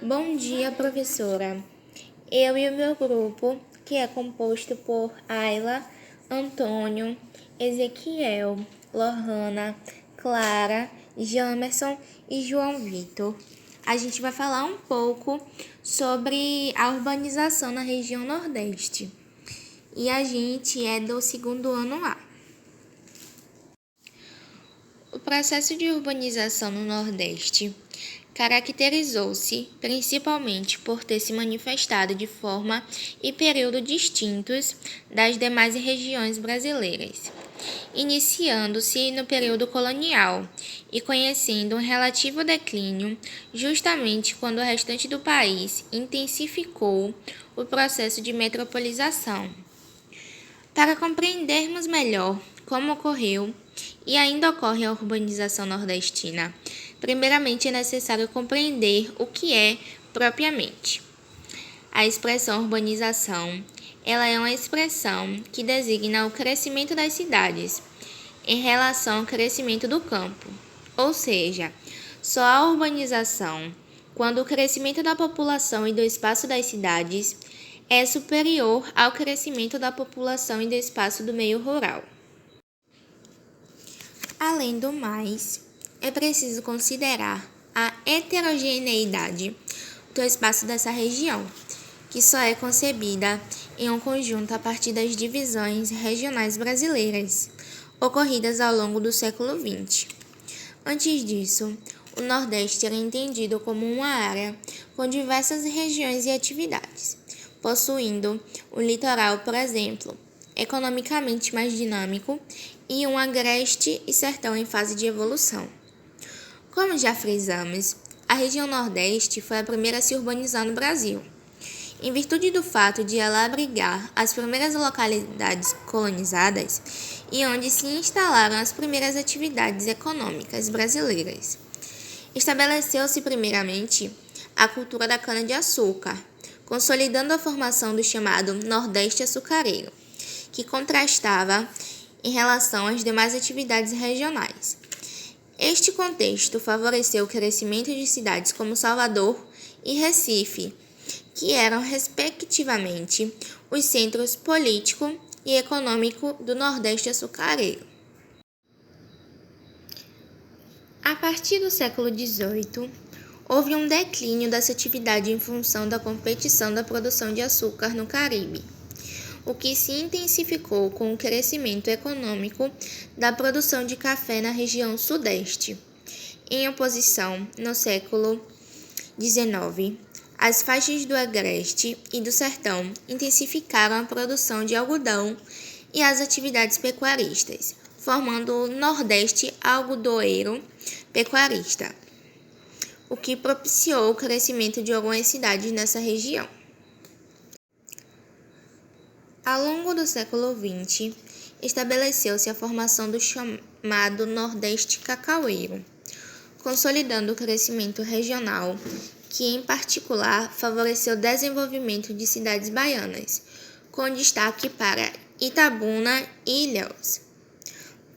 Bom dia, professora. Eu e o meu grupo, que é composto por Ayla, Antônio, Ezequiel, Lohana, Clara, Jamerson e João Vitor, a gente vai falar um pouco sobre a urbanização na região Nordeste. E a gente é do segundo ano A. O processo de urbanização no Nordeste caracterizou-se principalmente por ter se manifestado de forma e período distintos das demais regiões brasileiras, iniciando-se no período colonial e conhecendo um relativo declínio justamente quando o restante do país intensificou o processo de metropolização. Para compreendermos melhor como ocorreu e ainda ocorre a urbanização nordestina, primeiramente é necessário compreender o que é propriamente. A expressão urbanização, ela é uma expressão que designa o crescimento das cidades em relação ao crescimento do campo, ou seja, só há urbanização quando o crescimento da população e do espaço das cidades é superior ao crescimento da população e do espaço do meio rural. Além do mais, é preciso considerar a heterogeneidade do espaço dessa região, que só é concebida em um conjunto a partir das divisões regionais brasileiras, ocorridas ao longo do século XX. Antes disso, o Nordeste era entendido como uma área com diversas regiões e atividades, possuindo o litoral, por exemplo, economicamente mais dinâmico, e um agreste e sertão em fase de evolução. Como já frisamos, a região Nordeste foi a primeira a se urbanizar no Brasil, em virtude do fato de ela abrigar as primeiras localidades colonizadas e onde se instalaram as primeiras atividades econômicas brasileiras. Estabeleceu-se primeiramente a cultura da cana-de-açúcar, consolidando a formação do chamado Nordeste açucareiro, que contrastava em relação às demais atividades regionais. Este contexto favoreceu o crescimento de cidades como Salvador e Recife, que eram, respectivamente, os centros político e econômico do Nordeste açucareiro. A partir do século XVIII, houve um declínio dessa atividade em função da competição da produção de açúcar no Caribe, o que se intensificou com o crescimento econômico da produção de café na região Sudeste. Em oposição, no século XIX, as faixas do Agreste e do Sertão intensificaram a produção de algodão e as atividades pecuaristas, formando o Nordeste algodoeiro pecuarista, o que propiciou o crescimento de algumas cidades nessa região. Ao longo do século XX, estabeleceu-se a formação do chamado Nordeste cacaueiro, consolidando o crescimento regional, que em particular favoreceu o desenvolvimento de cidades baianas, com destaque para Itabuna e Ilhéus.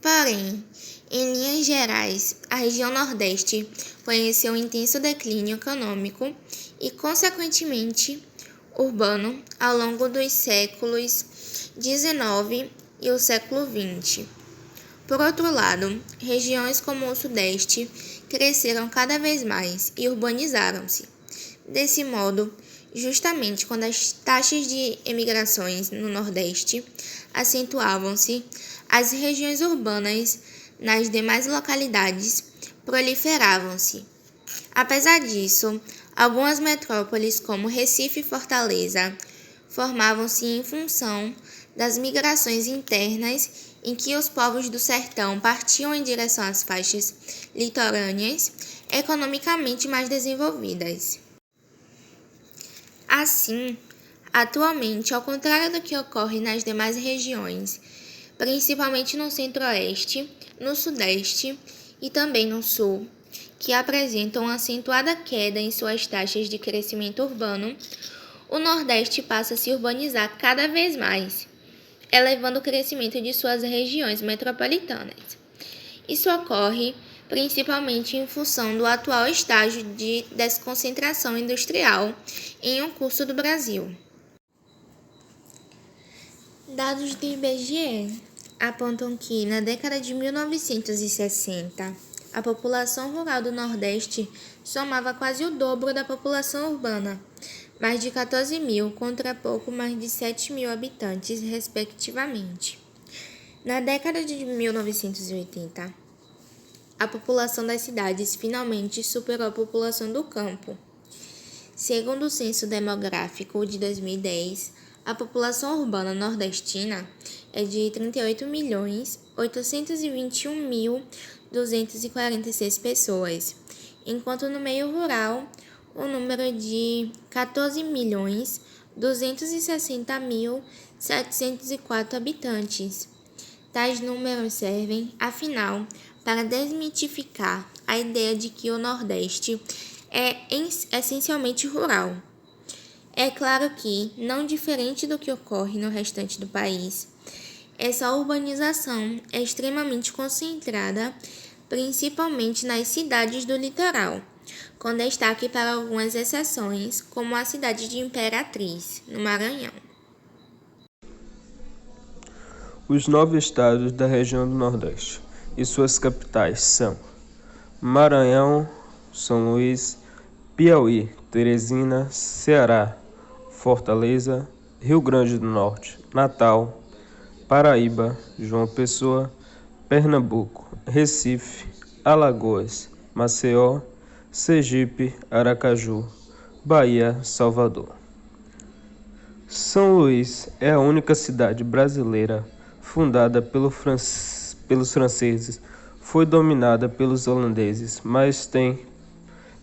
Porém, em linhas gerais, a região Nordeste conheceu um intenso declínio econômico e, consequentemente, urbano ao longo dos séculos XIX e o século XX. Por outro lado, regiões como o Sudeste cresceram cada vez mais e urbanizaram-se. Desse modo, justamente quando as taxas de emigrações no Nordeste acentuavam-se, as regiões urbanas nas demais localidades proliferavam-se. Apesar disso, algumas metrópoles, como Recife e Fortaleza, formavam-se em função das migrações internas em que os povos do sertão partiam em direção às faixas litorâneas economicamente mais desenvolvidas. Assim, atualmente, ao contrário do que ocorre nas demais regiões, principalmente no Centro-Oeste, no Sudeste e também no Sul, que apresentam uma acentuada queda em suas taxas de crescimento urbano, o Nordeste passa a se urbanizar cada vez mais, elevando o crescimento de suas regiões metropolitanas. Isso ocorre principalmente em função do atual estágio de desconcentração industrial em um curso do Brasil. Dados do IBGE apontam que, na década de 1960, a população rural do Nordeste somava quase o dobro da população urbana, mais de 14 mil contra pouco mais de 7 mil habitantes, respectivamente. Na década de 1980, a população das cidades finalmente superou a população do campo. Segundo o Censo Demográfico de 2010, a população urbana nordestina é de 38.821.246 pessoas, enquanto no meio rural o número é de 14.260.704 habitantes. Tais números servem, afinal, para desmitificar a ideia de que o Nordeste é essencialmente rural. É claro que, não diferente do que ocorre no restante do país, essa urbanização é extremamente concentrada, principalmente nas cidades do litoral, com destaque para algumas exceções, como a cidade de Imperatriz, no Maranhão. Os 9 estados da região do Nordeste e suas capitais são Maranhão, São Luís, Piauí, Teresina, Ceará, Fortaleza, Rio Grande do Norte, Natal, Paraíba, João Pessoa, Pernambuco, Recife, Alagoas, Maceió, Sergipe, Aracaju, Bahia, Salvador. São Luís é a única cidade brasileira fundada pelos franceses, foi dominada pelos holandeses, mas tem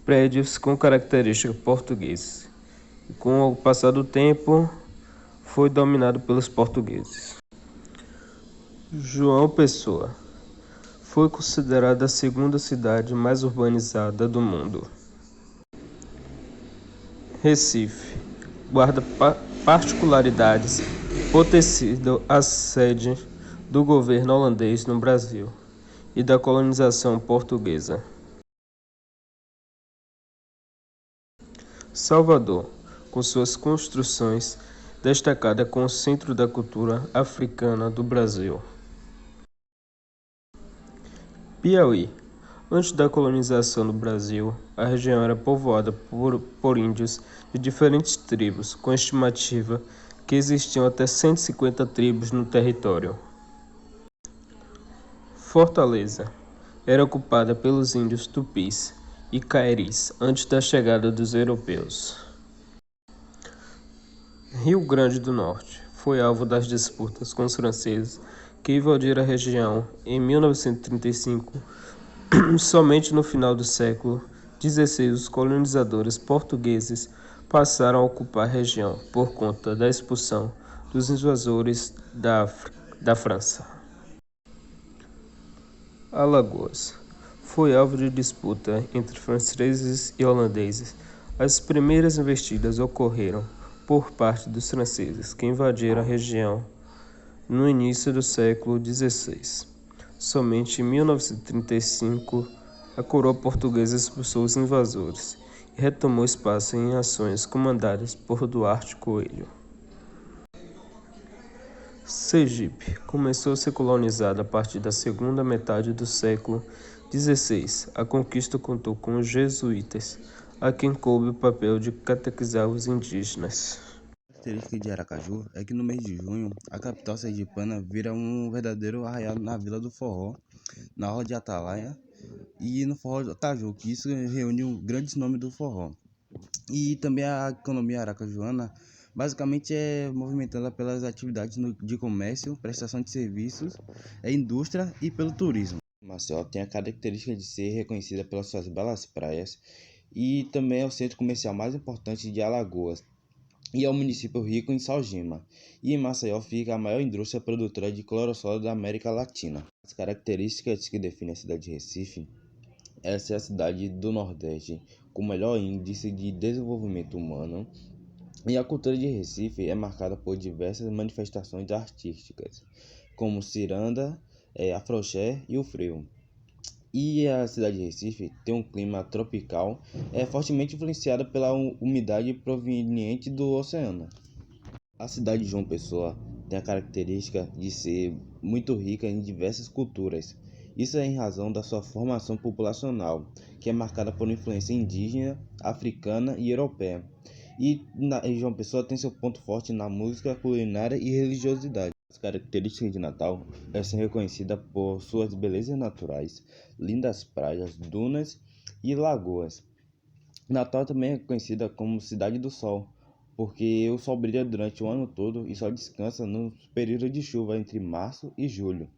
prédios com características portuguesas. E com o passar do tempo, foi dominado pelos portugueses. João Pessoa foi considerada a segunda cidade mais urbanizada do mundo. Recife guarda particularidades por ter sido a sede do governo holandês no Brasil e da colonização portuguesa. Salvador, com suas construções, destacada como centro da cultura africana do Brasil. Piauí. Antes da colonização do Brasil, a região era povoada por índios de diferentes tribos, com estimativa que existiam até 150 tribos no território. Fortaleza era ocupada pelos índios tupis e caeris antes da chegada dos europeus. Rio Grande do Norte foi alvo das disputas com os franceses que invadiram a região em 1935. Somente no final do século XVI os colonizadores portugueses passaram a ocupar a região por conta da expulsão dos invasores da França. Alagoas foi alvo de disputa entre franceses e holandeses. As primeiras investidas ocorreram por parte dos franceses, que invadiram a região no início do século XVI. Somente em 1935, a coroa portuguesa expulsou os invasores e retomou espaço em ações comandadas por Duarte Coelho. Sergipe começou a ser colonizada a partir da segunda metade do século XVI. A conquista contou com os jesuítas, a quem coube o papel de catequizar os indígenas. A característica de Aracaju é que no mês de junho, a capital sergipana vira um verdadeiro arraial na Vila do Forró, na Orla de Atalaia e no Forró do Caju, que isso reúne grandes nomes do forró. E também a economia aracajuana basicamente é movimentada pelas atividades de comércio, prestação de serviços, indústria e pelo turismo. Maceió tem a característica de ser reconhecida pelas suas belas praias e também é o centro comercial mais importante de Alagoas. E é um município rico em salgema, e em Maceió fica a maior indústria produtora de cloro-sódio da América Latina. As características que definem a cidade de Recife é ser a cidade do Nordeste com o melhor índice de desenvolvimento humano, e a cultura de Recife é marcada por diversas manifestações artísticas, como ciranda, afroxé e o frevo. E a cidade de Recife tem um clima tropical, fortemente influenciada pela umidade proveniente do oceano. A cidade de João Pessoa tem a característica de ser muito rica em diversas culturas. Isso é em razão da sua formação populacional, que é marcada por influência indígena, africana e europeia. E João Pessoa tem seu ponto forte na música, culinária e religiosidade. As características de Natal são reconhecidas por suas belezas naturais, lindas praias, dunas e lagoas. Natal também é conhecida como Cidade do Sol, porque o sol brilha durante o ano todo e só descansa no período de chuva entre março e julho.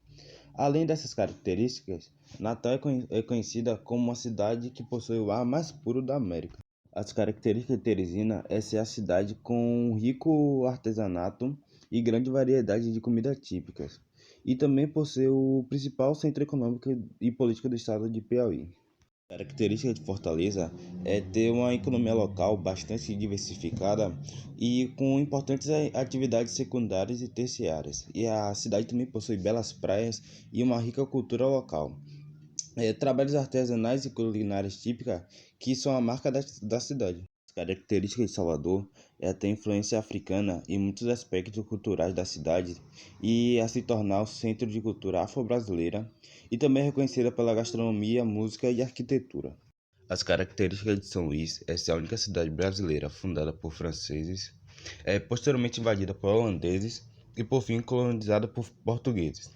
Além dessas características, Natal é conhecida como uma cidade que possui o ar mais puro da América. As características de Teresina é ser a cidade com um rico artesanato e grande variedade de comidas típicas, e também por ser o principal centro econômico e político do estado de Piauí. A característica de Fortaleza é ter uma economia local bastante diversificada e com importantes atividades secundárias e terciárias. E a cidade também possui belas praias e uma rica cultura local. Trabalhos artesanais e culinárias típicas que são a marca da cidade. As características de Salvador é ter influência africana em muitos aspectos culturais da cidade e a se tornar o centro de cultura afro-brasileira e também é reconhecida pela gastronomia, música e arquitetura. As características de São Luís é ser a única cidade brasileira fundada por franceses, posteriormente invadida por holandeses e por fim colonizada por portugueses.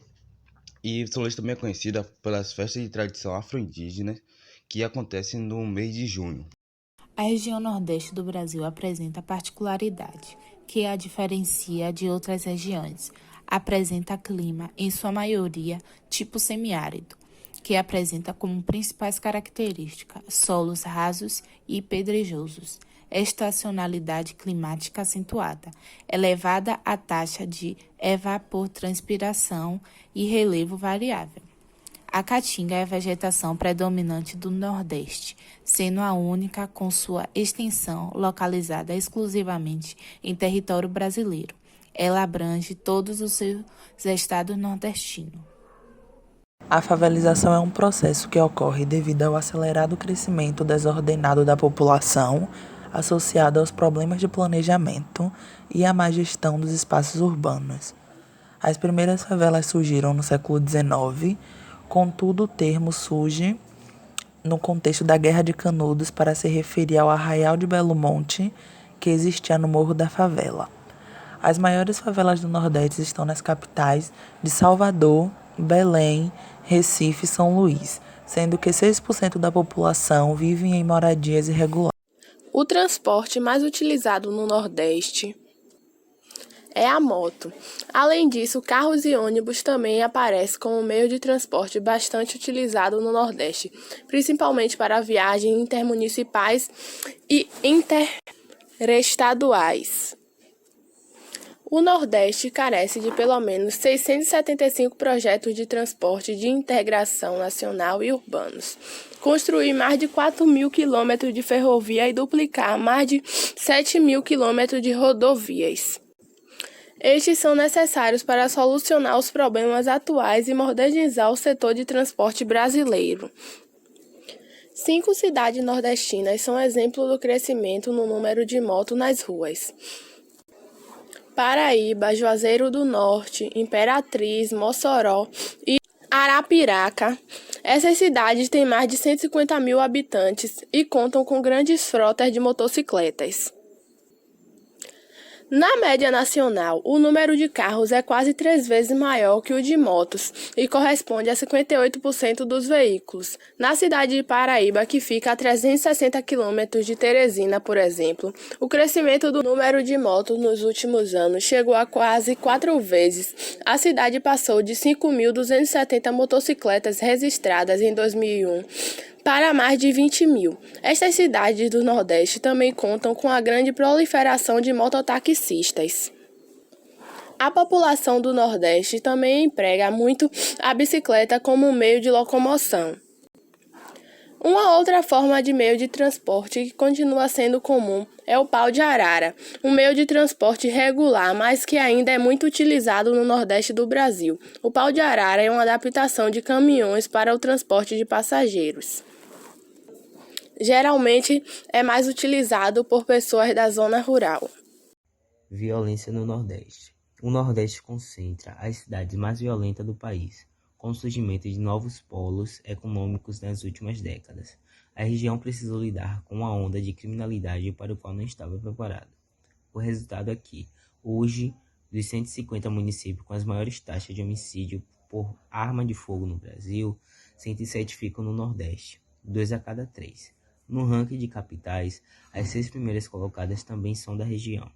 E São Luís também é conhecida pelas festas de tradição afro-indígena que acontecem no mês de junho. A região nordeste do Brasil apresenta particularidade que a diferencia de outras regiões. Apresenta clima, em sua maioria, tipo semiárido, que apresenta como principais características solos rasos e pedregosos, estacionalidade climática acentuada, elevada a taxa de evapotranspiração e relevo variável. A caatinga é a vegetação predominante do Nordeste, sendo a única com sua extensão localizada exclusivamente em território brasileiro. Ela abrange todos os seus estados nordestinos. A favelização é um processo que ocorre devido ao acelerado crescimento desordenado da população, associado aos problemas de planejamento e à má gestão dos espaços urbanos. As primeiras favelas surgiram no século XIX, contudo o termo surge no contexto da Guerra de Canudos para se referir ao Arraial de Belo Monte, que existia no Morro da Favela. As maiores favelas do Nordeste estão nas capitais de Salvador, Belém, Recife e São Luís, sendo que 6% da população vive em moradias irregulares. O transporte mais utilizado no Nordeste é a moto. Além disso, carros e ônibus também aparecem como meio de transporte bastante utilizado no Nordeste, principalmente para viagens intermunicipais e interestaduais. O Nordeste carece de pelo menos 675 projetos de transporte de integração nacional e urbanos, construir mais de 4.000 quilômetros de ferrovia e duplicar mais de 7.000 quilômetros de rodovias. Estes são necessários para solucionar os problemas atuais e modernizar o setor de transporte brasileiro. 5 cidades nordestinas são exemplo do crescimento no número de motos nas ruas: Paraíba, Juazeiro do Norte, Imperatriz, Mossoró e Arapiraca. Essas cidades têm mais de 150.000 habitantes e contam com grandes frotas de motocicletas. Na média nacional, o número de carros é quase 3 vezes maior que o de motos e corresponde a 58% dos veículos. Na cidade de Paraíba, que fica a 360 quilômetros de Teresina, por exemplo, o crescimento do número de motos nos últimos anos chegou a quase 4 vezes. A cidade passou de 5.270 motocicletas registradas em 2001 para mais de 20.000. Estas cidades do Nordeste também contam com a grande proliferação de mototaxistas. A população do Nordeste também emprega muito a bicicleta como meio de locomoção. Uma outra forma de meio de transporte que continua sendo comum é o pau de arara, um meio de transporte regular, mas que ainda é muito utilizado no Nordeste do Brasil. O pau de arara é uma adaptação de caminhões para o transporte de passageiros. Geralmente é mais utilizado por pessoas da zona rural. Violência no Nordeste. O Nordeste concentra as cidades mais violentas do país, com o surgimento de novos polos econômicos nas últimas décadas. A região precisou lidar com uma onda de criminalidade para o qual não estava preparada. O resultado é que, hoje, dos 150 municípios com as maiores taxas de homicídio por arma de fogo no Brasil, 107 ficam no Nordeste, 2 a cada 3. No ranking de capitais, as 6 primeiras colocadas também são da região.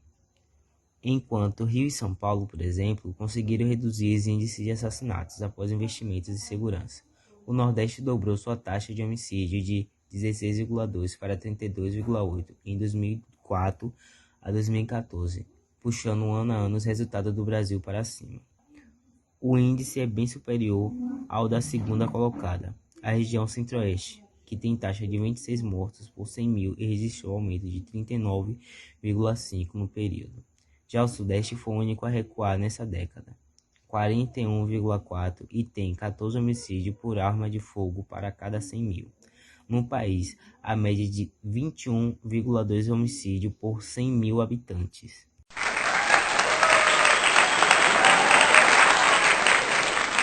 Enquanto Rio e São Paulo, por exemplo, conseguiram reduzir os índices de assassinatos após investimentos em segurança. O Nordeste dobrou sua taxa de homicídio de 16,2 para 32,8 em 2004 a 2014, puxando ano a ano os resultados do Brasil para cima. O índice é bem superior ao da segunda colocada, a região Centro-Oeste, que tem taxa de 26 mortos por 100 mil e registrou aumento de 39,5 no período. Já o Sudeste foi o único a recuar nessa década, 41,4 e tem 14 homicídios por arma de fogo para cada 100 mil. No país, a média de 21,2 homicídios por 100 mil habitantes.